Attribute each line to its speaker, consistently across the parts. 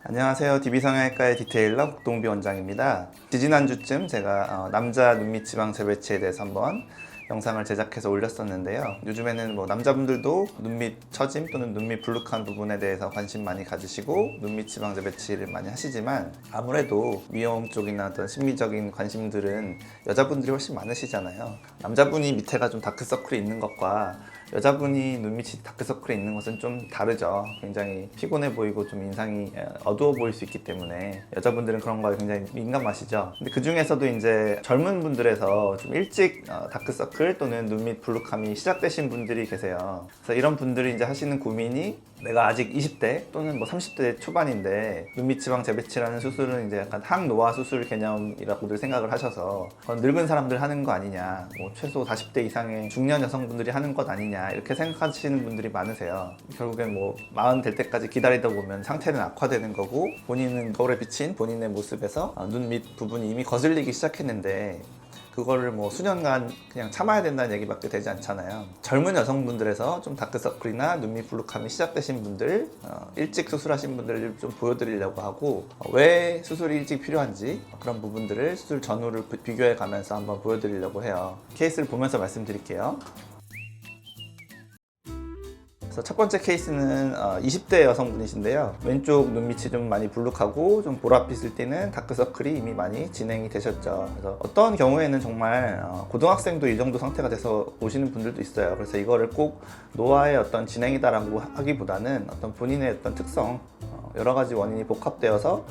Speaker 1: 안녕하세요. DB성형외과의 디테일러 국동비 원장입니다. 지지난주쯤 제가 남자 눈밑 지방 재배치에 대해서 한번 영상을 제작해서 올렸었는데요. 요즘에는 남자분들도 눈밑 처짐 또는 눈밑 불룩한 부분에 대해서 관심 많이 가지시고 눈밑 지방 재배치를 많이 하시지만 아무래도 미용 쪽이나 어떤 심미적인 관심들은 여자분들이 훨씬 많으시잖아요. 남자분이 밑에가 좀 다크서클이 있는 것과 여자분이 눈밑이 다크서클이 있는 것은 좀 다르죠. 굉장히 피곤해 보이고 좀 인상이 어두워 보일 수 있기 때문에 여자분들은 그런 거에 굉장히 민감하시죠. 근데 그 중에서도 이제 젊은 분들에서 좀 일찍 다크서클 또는 눈밑 불룩함이 시작되신 분들이 계세요. 그래서 이런 분들이 이제 하시는 고민이 내가 아직 20대 또는 30대 초반인데 눈밑 지방 재배치라는 수술은 이제 약간 항노화 수술 개념이라고들 생각을 하셔서 늙은 사람들 하는 거 아니냐, 최소 40대 이상의 중년 여성분들이 하는 것 아니냐 이렇게 생각하시는 분들이 많으세요. 결국엔 40 될 때까지 기다리다 보면 상태는 악화되는 거고 본인은 거울에 비친 본인의 모습에서 눈 밑 부분이 이미 거슬리기 시작했는데 그거를 수년간 그냥 참아야 된다는 얘기밖에 되지 않잖아요. 젊은 여성분들에서 좀 다크서클이나 눈밑 불룩함이 시작되신 분들, 일찍 수술하신 분들을 좀 보여드리려고 하고 왜 수술이 일찍 필요한지 그런 부분들을 수술 전후를 비교해 가면서 한번 보여드리려고 해요. 케이스를 보면서 말씀드릴게요. 첫 번째 케이스는 20대 여성분이신데요. 왼쪽 눈밑이 좀 많이 불룩하고 좀 보랏빛을 띠는 다크서클이 이미 많이 진행이 되셨죠. 그래서 어떤 경우에는 정말 고등학생도 이 정도 상태가 돼서 오시는 분들도 있어요. 그래서 이거를 꼭 노화의 어떤 진행이다라고 하기보다는 어떤 본인의 어떤 특성, 여러 가지 원인이 복합되어서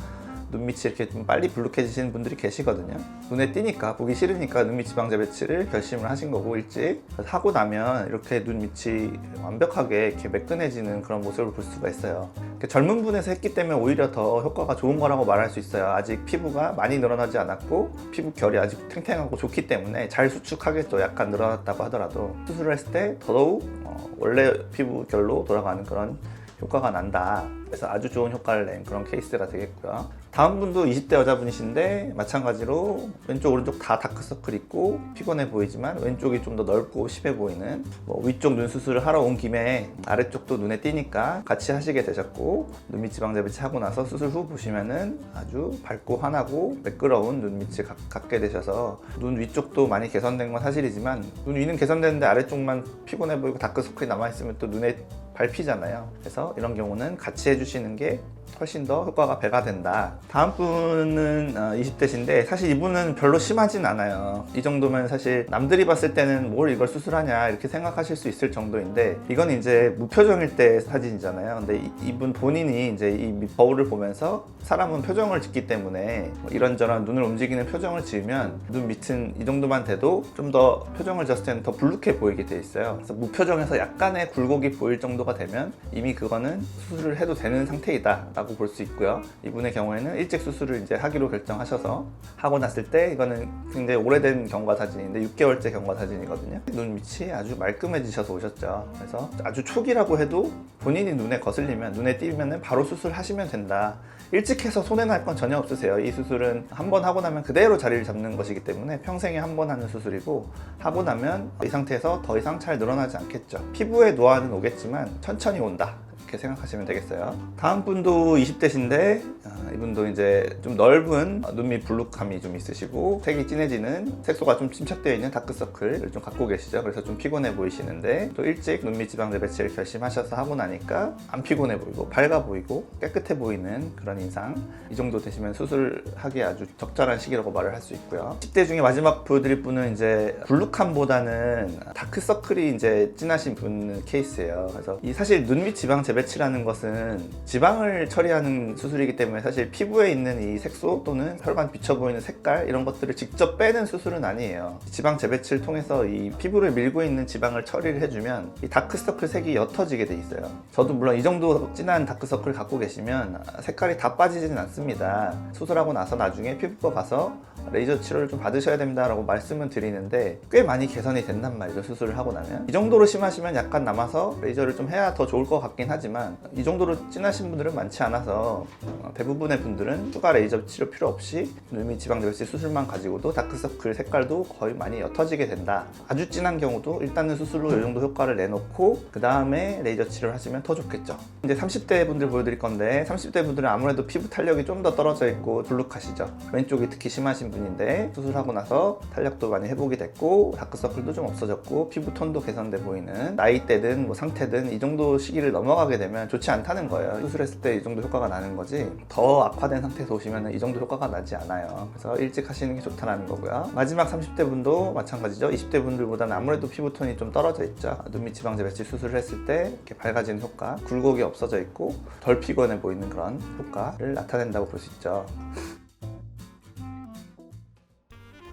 Speaker 1: 눈밑이 이렇게 좀 빨리 불룩해지시는 분들이 계시거든요. 눈에 띄니까, 보기 싫으니까 눈밑 지방 재배치를 결심을 하신 거고 일찍 하고 나면 이렇게 눈밑이 완벽하게 이렇게 매끈해지는 그런 모습을 볼 수가 있어요. 젊은 분에서 했기 때문에 오히려 더 효과가 좋은 거라고 말할 수 있어요. 아직 피부가 많이 늘어나지 않았고 피부 결이 아직 탱탱하고 좋기 때문에 잘 수축하겠죠. 약간 늘어났다고 하더라도 수술을 했을 때 더더욱 원래 피부 결로 돌아가는 그런 효과가 난다. 그래서 아주 좋은 효과를 낸 그런 케이스가 되겠고요. 다음 분도 20대 여자분이신데 마찬가지로 왼쪽 오른쪽 다 다크서클 있고 피곤해 보이지만 왼쪽이 좀 더 넓고 심해 보이는 위쪽 눈 수술을 하러 온 김에 아래쪽도 눈에 띄니까 같이 하시게 되셨고 눈밑 지방 재배치 하고 나서 수술 후 보시면은 아주 밝고 환하고 매끄러운 눈밑을 갖게 되셔서 눈 위쪽도 많이 개선된 건 사실이지만 눈 위는 개선되는데 아래쪽만 피곤해 보이고 다크서클이 남아있으면 또 눈에 밟히잖아요. 그래서 이런 경우는 같이 해주시는 게 훨씬 더 효과가 배가 된다. 다음 분은 20대신데 사실 이분은 별로 심하진 않아요. 이 정도면 사실 남들이 봤을 때는 뭘 이걸 수술하냐 이렇게 생각하실 수 있을 정도인데 이건 이제 무표정일 때 사진이잖아요. 근데 이분 본인이 이제 이 거울을 보면서 사람은 표정을 짓기 때문에 이런저런 눈을 움직이는 표정을 지으면 눈 밑은 이 정도만 돼도 좀 더 표정을 지었을 때는 더 불룩해 보이게 돼 있어요. 그래서 무표정에서 약간의 굴곡이 보일 정도가 되면 이미 그거는 수술을 해도 되는 상태이다 라고 볼 수 있고요. 이분의 경우에는 일찍 수술을 이제 하기로 결정하셔서 하고 났을 때 이거는 굉장히 오래된 경과 사진인데 6개월째 경과 사진이거든요. 눈 밑이 아주 말끔해지셔서 오셨죠. 그래서 아주 초기라고 해도 본인이 눈에 거슬리면 눈에 띄면 바로 수술하시면 된다. 일찍 해서 손해날 건 전혀 없으세요. 이 수술은 한 번 하고 나면 그대로 자리를 잡는 것이기 때문에 평생에 한 번 하는 수술이고 하고 나면 이 상태에서 더 이상 잘 늘어나지 않겠죠. 피부에 노화는 오겠지만 천천히 온다. 이렇게 생각하시면 되겠어요. 다음 분도 20대신데 이분도 이제 좀 넓은 눈밑 불룩함이 좀 있으시고 색이 진해지는 색소가 좀 침착되어 있는 다크서클을 좀 갖고 계시죠. 그래서 좀 피곤해 보이시는데 또 일찍 눈밑 지방 재배치를 결심하셔서 하고 나니까 안 피곤해 보이고 밝아 보이고 깨끗해 보이는 그런 인상. 이 정도 되시면 수술하기에 아주 적절한 시기라고 말을 할 수 있고요. 10대 중에 마지막 보여드릴 분은 이제 불룩함보다는 다크서클이 이제 진하신 분 케이스예요. 그래서 이 사실 눈밑 지방 재배치라는 것은 지방을 처리하는 수술이기 때문에 사실 피부에 있는 이 색소 또는 혈관 비쳐 보이는 색깔 이런 것들을 직접 빼는 수술은 아니에요. 지방 재배치를 통해서 이 피부를 밀고 있는 지방을 처리를 해주면 이 다크서클 색이 옅어지게 돼 있어요. 저도 물론 이 정도 진한 다크서클 갖고 계시면 색깔이 다 빠지지는 않습니다. 수술하고 나서 나중에 피부과 가서 레이저 치료를 좀 받으셔야 됩니다 라고 말씀은 드리는데 꽤 많이 개선이 된단 말이죠. 수술을 하고 나면 이 정도로 심하시면 약간 남아서 레이저를 좀 해야 더 좋을 것 같긴 하지만 하지만 이 정도로 진하신 분들은 많지 않아서 대부분의 분들은 추가 레이저 치료 필요 없이 눈밑 지방 절제 수술만 가지고도 다크서클 색깔도 거의 많이 옅어지게 된다. 아주 진한 경우도 일단은 수술로 이 정도 효과를 내놓고 그 다음에 레이저 치료를 하시면 더 좋겠죠. 이제 30대 분들 보여드릴 건데 30대 분들은 아무래도 피부 탄력이 좀 더 떨어져 있고 불룩하시죠. 왼쪽이 특히 심하신 분인데 수술하고 나서 탄력도 많이 회복이 됐고 다크서클도 좀 없어졌고 피부 톤도 개선돼 보이는, 나이대든 뭐 상태든 이 정도 시기를 넘어가게 되면 좋지 않다는 거예요. 수술했을 때 이 정도 효과가 나는 거지 더 악화된 상태에서 오시면 이 정도 효과가 나지 않아요. 그래서 일찍 하시는 게 좋다는 거고요. 마지막 30대 분도 마찬가지죠. 20대 분들보다는 아무래도 피부 톤이 좀 떨어져 있죠. 눈밑 지방제 배치 수술을 했을 때 이렇게 밝아지는 효과, 굴곡이 없어져 있고 덜 피곤해 보이는 그런 효과를 나타낸다고 볼 수 있죠.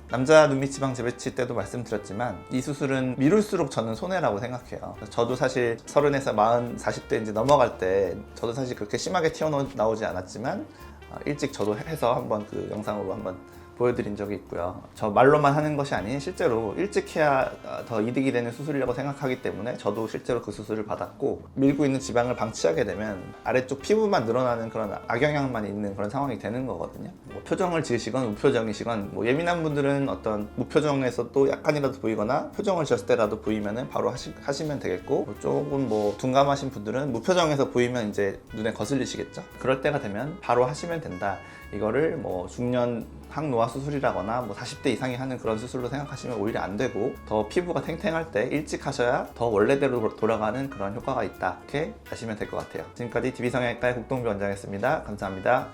Speaker 1: 남자 눈밑 지방 재배치 때도 말씀드렸지만 이 수술은 미룰수록 저는 손해라고 생각해요. 저도 사실 30에서 40, 40대 이제 넘어갈 때 저도 사실 그렇게 심하게 튀어나오지 않았지만 일찍 저도 해서 한번 그 영상으로 한번 보여드린 적이 있고요. 저 말로만 하는 것이 아닌 실제로 일찍 해야 더 이득이 되는 수술이라고 생각하기 때문에 저도 실제로 그 수술을 받았고, 밀고 있는 지방을 방치하게 되면 아래쪽 피부만 늘어나는 그런 악영향만 있는 그런 상황이 되는 거거든요. 뭐 표정을 지으시건 무표정이시건, 뭐 예민한 분들은 어떤 무표정에서 또 약간이라도 보이거나 표정을 지었을 때라도 보이면 바로 하시면 되겠고, 뭐 조금 뭐 둔감하신 분들은 무표정에서 보이면 이제 눈에 거슬리시겠죠. 그럴 때가 되면 바로 하시면 된다. 이거를 뭐 중년 항노화 수술이라거나 뭐 40대 이상이 하는 그런 수술로 생각하시면 오히려 안 되고, 더 피부가 탱탱할 때 일찍 하셔야 더 원래대로 돌아가는 그런 효과가 있다. 이렇게 아시면 될 것 같아요. 지금까지 DB성형외과의 국동비 원장이었습니다. 감사합니다.